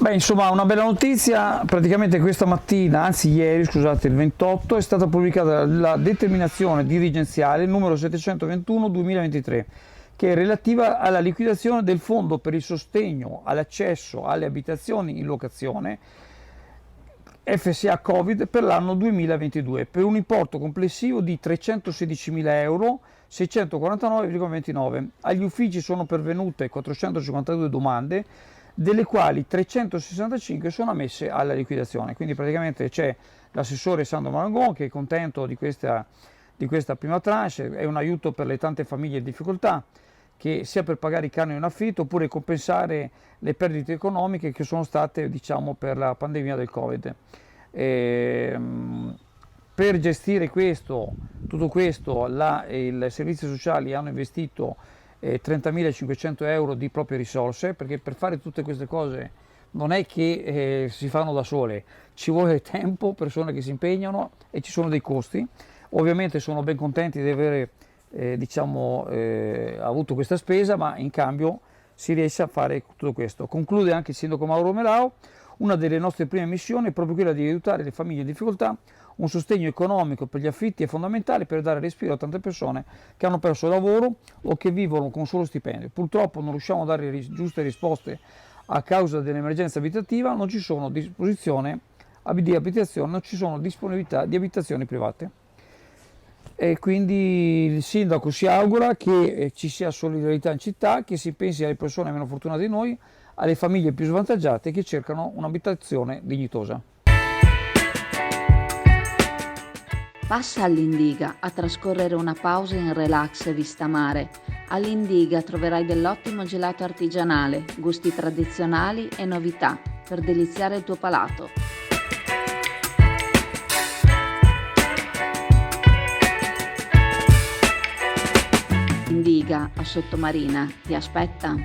Beh, insomma, una bella notizia. Praticamente questa mattina, anzi ieri, scusate, il 28, è stata pubblicata la determinazione dirigenziale numero 721-2023, che è relativa alla liquidazione del fondo per il sostegno all'accesso alle abitazioni in locazione FSA Covid per l'anno 2022, per un importo complessivo di 316.000 euro, 649,29. Agli uffici sono pervenute 452 domande, delle quali 365 sono ammesse alla liquidazione. Quindi praticamente c'è l'assessore Sandro Marangon che è contento di questa prima tranche, è un aiuto per le tante famiglie in difficoltà, che sia per pagare i canoni in affitto oppure compensare le perdite economiche che sono state, diciamo, per la pandemia del Covid. Per gestire tutto questo, i servizi sociali hanno investito 30.500 euro di proprie risorse, perché per fare tutte queste cose non è che si fanno da sole, ci vuole tempo, persone che si impegnano e ci sono dei costi. Ovviamente sono ben contenti di avere avuto questa spesa, ma in cambio si riesce a fare tutto questo. Conclude anche il sindaco Mauro Melao: una delle nostre prime missioni è proprio quella di aiutare le famiglie in difficoltà. Un sostegno economico per gli affitti è fondamentale per dare respiro a tante persone che hanno perso il lavoro o che vivono con solo stipendio. Purtroppo non riusciamo a dare giuste risposte a causa dell'emergenza abitativa, non ci sono disposizione di abitazione, non ci sono disponibilità di abitazioni private. E quindi il sindaco si augura che ci sia solidarietà in città, che si pensi alle persone meno fortunate di noi, alle famiglie più svantaggiate che cercano un'abitazione dignitosa. Passa all'Indiga a trascorrere una pausa in relax e vista mare. All'Indiga troverai dell'ottimo gelato artigianale, gusti tradizionali e novità per deliziare il tuo palato. Indiga a Sottomarina ti aspetta.